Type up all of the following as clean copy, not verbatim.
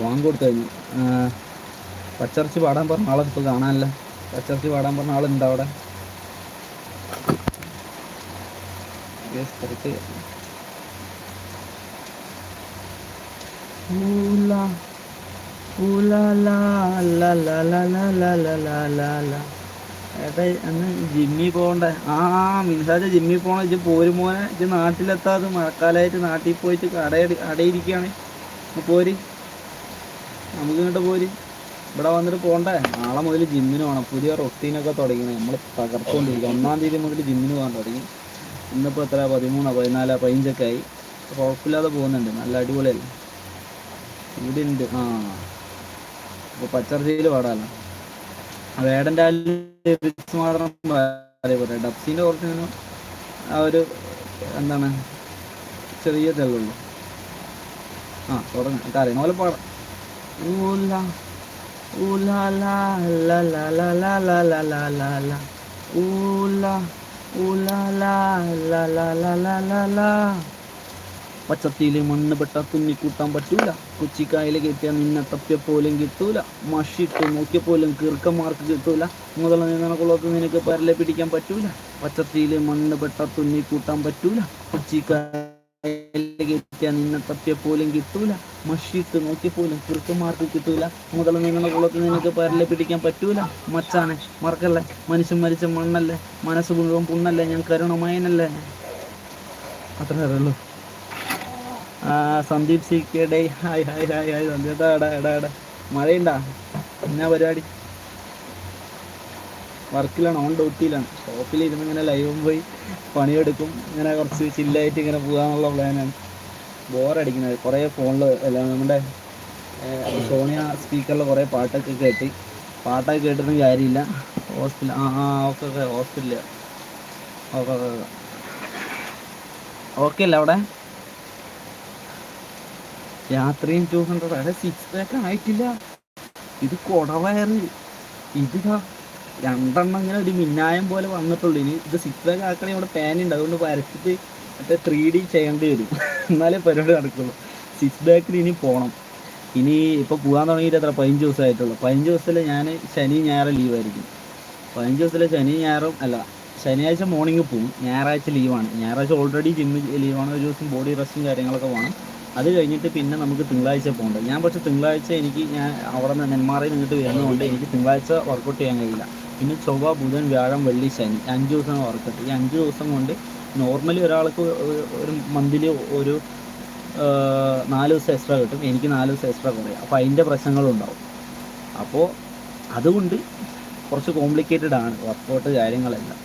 വാങ്ങിക്കൊടുത്തു കഴിഞ്ഞു. പച്ചിറച്ചി പാടാൻ പറഞ്ഞ ആളെ ഇപ്പോൾ കാണാനല്ല. പച്ചിറച്ചി പാടാൻ പറഞ്ഞ ആളുണ്ട് അവിടെ. സ്ഥലത്ത് ഏട്ടാ അന്ന് ജിമ്മിൽ പോകണ്ടേ? മിൻസാജ് ജിമ്മിൽ പോകണം. ഇജ്ജ് പോരുമോനെ, ഇജ്ജ് നാട്ടിലെത്താതെ മഴക്കാലമായിട്ട് നാട്ടിൽ പോയിട്ട് അടയിരിക്കുകയാണ്. പോര്, നമുക്ക് ഇങ്ങോട്ട് പോര്. ഇവിടെ വന്നിട്ട് പോകണ്ടേ? നാളെ മുതൽ ജിമ്മിന് പോകണം. പുതിയ റൊട്ടീനൊക്കെ തുടങ്ങി. നമ്മൾ തകർത്തുകൊണ്ടിരിക്കുക. 1-ാം തീയതി മുതൽ ജിമ്മിന് പോകാൻ തുടങ്ങി. ഇന്നിപ്പോൾ എത്ര 13, 14, 15 ആയി. കുഴപ്പമില്ലാതെ പോകുന്നുണ്ട്. നല്ല അടിപൊളിയല്ലേ? ഇവിടെ ഉണ്ട്. അപ്പോൾ പച്ചർച്ചയിൽ പാടാമല്ലോ. വേടൻ്റെ മാത്രം പറയാം. ഡബ്സിൻ്റെ കുറച്ച് ആ ഒരു എന്താണ് ചെറിയ തെള്ളുള്ളൂ. തുടങ്ങാം. എനിക്ക് അറിയണ പോലെ പാടാം. പച്ചത്തിയില് മണ്ണ് പെട്ട തുന്നിക്കൂട്ടാൻ പറ്റൂല. കൊച്ചിക്കായല് കയറ്റിയാൽ നിന്നെ തപ്പിയപ്പോലും കിട്ടൂല. മഷിട്ട് നോക്കിയപ്പോലും കീർക്കന്മാർക്ക് കിട്ടൂല. മുതല നിന്നകുളത്ത് നിനക്ക് പരലെ പിടിക്കാൻ പറ്റൂല. പച്ചത്തിയില് മണ്ണ് പെട്ട തുന്നിക്കൂട്ടാൻ പറ്റൂല. കൊച്ചിക്കായല് കയറ്റിയാൽ നിന്നെ തപ്പിയപ്പോലും കിട്ടൂല. മഷിട്ട് നോക്കിയപ്പോലും കീർക്കന്മാർക്ക് കിട്ടൂല. മുതല നിന്നകുളത്ത് നിനക്ക് പരലെ പിടിക്കാൻ പറ്റൂല. മച്ചാനെ മറക്കല്ലേ, മനുഷ്യൻ മരിച്ച മണ്ണല്ലേ, മനസ്സ് മുഴുവൻ പുണ്ണല്ലേ, ഞാൻ കരുണമയനല്ലേ. അത്ര അറിയുള്ളൂ. Sandeep C K day hi hi hi hi. Sandeep എടാ മഴയുണ്ടാ? എന്നാ പരിപാടി? വർക്കിലാണ്, ഓൺ ഡ്യൂട്ടിയിലാണ്. ഷോപ്പിലിരുന്ന് ഇങ്ങനെ ലൈവും പോയി പണിയെടുക്കും. ഇങ്ങനെ കുറച്ച് ചില്ലായിട്ട് ഇങ്ങനെ പോകാമെന്നുള്ള പ്ലാനാണ്. ബോറടിക്കുന്നത്. കുറേ ഫോണിൽ നമ്മുടെ സോണിയ സ്പീക്കറിൽ കുറേ പാട്ടൊക്കെ കേട്ടിട്ടും കാര്യമില്ല. ഹോസ്പിറ്റൽ ഓക്കെ ഹോസ്പിറ്റലിൽ ഓക്കെ അല്ല അവിടെ രാത്രിയും 200. അതെ 6 pack ആയിട്ടില്ല. ഇത് കൊടവയറ്. ഇതിതാ 2 ഇങ്ങനെ ഒരു മിന്നായം പോലെ വന്നിട്ടുള്ളൂ. ഇനി ഇത് 6 pack ആക്കണേ ഇവിടെ പാനുണ്ട്. അതുകൊണ്ട് വരച്ചിട്ട് മറ്റേ 3D ചെയ്യേണ്ടി വരും. എന്നാലേ പരിപാടി നടക്കുള്ളൂ. 6 pack ഇനി പോകണം. ഇനി ഇപ്പോൾ പോകാൻ തുടങ്ങിയിട്ട് എത്ര 15 ദിവസമായിട്ടുള്ളൂ. 15 ദിവസത്തിൽ ഞാൻ ശനി ഞായറും ലീവായിരിക്കും. 15 ദിവസത്തിൽ ശനി ഞായറും അല്ല, ശനിയാഴ്ച മോർണിംഗ് പോകും, ഞായറാഴ്ച ലീവാണ്. ഞായറാഴ്ച ഓൾറെഡി ജിമ്മിൽ ലീവാണ്. ഒരു ദിവസം ബോഡി റെസ്റ്റും കാര്യങ്ങളൊക്കെ വേണം. അത് കഴിഞ്ഞിട്ട് പിന്നെ നമുക്ക് തിങ്കളാഴ്ച പോകണ്ട. ഞാൻ പക്ഷേ തിങ്കളാഴ്ച ഞാൻ അവിടെ നിന്ന് നെന്മാറയിൽ നിന്നിട്ട് വരുന്നതുകൊണ്ട് എനിക്ക് തിങ്കളാഴ്ച വർക്കൗട്ട് ചെയ്യാൻ കഴിയില്ല. പിന്നെ ചൊവ്വ, ബുധൻ, വ്യാഴം, വെള്ളി, ശനി 5 ദിവസം വർക്കൗട്ട്. ഈ 5 ദിവസം കൊണ്ട് നോർമലി ഒരാൾക്ക് ഒരു മന്തിലി ഒരു 4 ദിവസം എക്സ്ട്രാ കിട്ടും. എനിക്ക് 4 ദിവസം എക്സ്ട്രാ കുറയും. അപ്പോൾ അതിൻ്റെ പ്രശ്നങ്ങളുണ്ടാവും. അപ്പോൾ അതുകൊണ്ട് കുറച്ച് കോംപ്ലിക്കേറ്റഡ് ആണ് വർക്കൗട്ട് കാര്യങ്ങളെല്ലാം.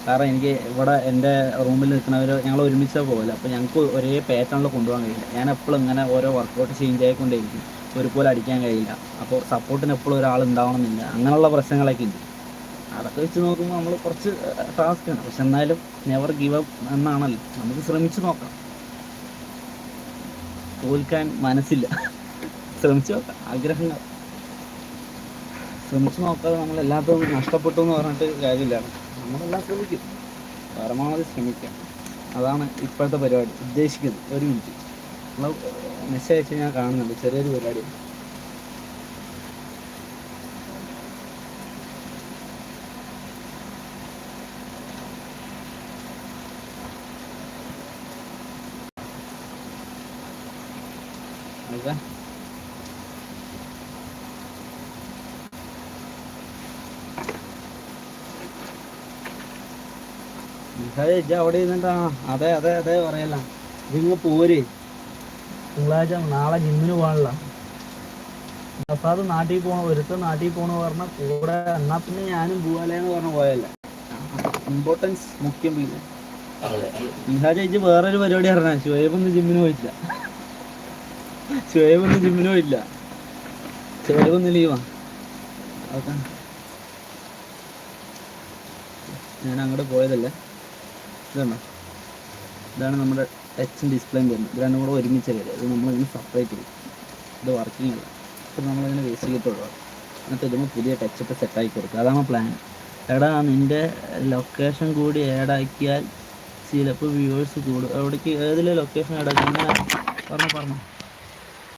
കാരണം എനിക്ക് ഇവിടെ എൻ്റെ റൂമിൽ നിൽക്കുന്നവർ ഞങ്ങൾ ഒരുമിച്ചാൽ പോകില്ല. അപ്പോൾ ഞങ്ങൾക്ക് ഒരേ പാറ്റേണിൽ കൊണ്ടുപോകാൻ കഴിയില്ല. ഞാൻ എപ്പോഴും ഇങ്ങനെ ഓരോ വർക്കൗട്ട് ചേഞ്ച് ആയിക്കൊണ്ടേയിരിക്കും. ഒരുപോലെ അടിക്കാൻ കഴിയില്ല. അപ്പോൾ സപ്പോർട്ടിന് എപ്പോഴും ഒരാൾ ഉണ്ടാവണമെന്നില്ല. അങ്ങനെയുള്ള പ്രശ്നങ്ങളൊക്കെ ഉണ്ട്. അതൊക്കെ വെച്ച് നോക്കുമ്പോൾ നമ്മൾ കുറച്ച് ടാസ്ക്കാണ്. പക്ഷെ എന്നാലും നെവർ ഗിവ് അപ്പ് എന്നാണല്ലോ. നമുക്ക് ശ്രമിച്ച് നോക്കാം. തോൽക്കാൻ മനസ്സില്ല. ശ്രമിച്ച് നോക്കാം. ആഗ്രഹങ്ങൾ ശ്രമിച്ച് നോക്കാതെ നമ്മൾ എല്ലാത്തും നഷ്ടപ്പെട്ടു എന്ന് പറഞ്ഞിട്ട് കാര്യമില്ല. നമ്മളെല്ലാം ശ്രമിക്കും, പരമാവധി ശ്രമിക്കാം. അതാണ് ഇപ്പോഴത്തെ പരിപാടി ഉദ്ദേശിക്കുന്നത്. ഒരു മിനിറ്റ് നമ്മൾ മെസ്സേജ് അയച്ച് ഞാൻ കാണുന്നുണ്ട്. ചെറിയൊരു പരിപാടി. ഓക്കെ, അവിടെ ഇരുന്നിട്ട് അതെ പറയല്ല. ഇതിങ്ങ് പോര്. തിങ്കളാഴ്ച നാളെ ജിമ്മിന് പോകാനുള്ള പ്രസാദ് നാട്ടിൽ പോകണം. ഒരുത്തൻ നാട്ടിൽ പോകണമെന്ന് പറഞ്ഞാൽ കൂടെ എന്നാൽ പിന്നെ ഞാനും പോകാലേന്ന് പറഞ്ഞ് പോയല്ലേ. ഇമ്പോർട്ടൻസ് മുഖ്യം. പിന്നെ നിഹാജ് ചേച്ചി വേറൊരു പരിപാടി പറഞ്ഞാൽ ഷുഹൈബൊന്നും ജിമ്മിന് പോയില്ല. ഷുഹൈബൊന്നും ലീവാ. ഓക്കെ, ഞാൻ അങ്ങോട്ട് പോയതല്ലേ. ഇതാണ് നമ്മുടെ ടച്ച് ഡിസ്പ്ലേയും വരുന്നത്. ഇത് രണ്ടും കൂടെ ഒരുമിച്ച് വരിക. ഇത് നമ്മളിങ്ങനെ സെപ്പറേറ്റ് ചെയ്യും. ഇത് വർക്കിംഗ് അല്ല. അപ്പോൾ നമ്മളിങ്ങനെ വേസ്റ്റ് ചെയ്തിട്ടുള്ളൂ. എന്നിട്ട് ഇതുമ്പോൾ പുതിയ ടച്ചപ്പ് സെറ്റാക്കി കൊടുക്കുക. അതാണ് പ്ലാൻ. എടാ നിൻ്റെ ലൊക്കേഷൻ കൂടി ആഡാക്കിയാൽ ചിലപ്പോൾ വ്യൂവേഴ്സ് കൂടും. എവിടേക്ക് ഏതിലെ ലൊക്കേഷൻ ആഡാക്കി? പറഞ്ഞു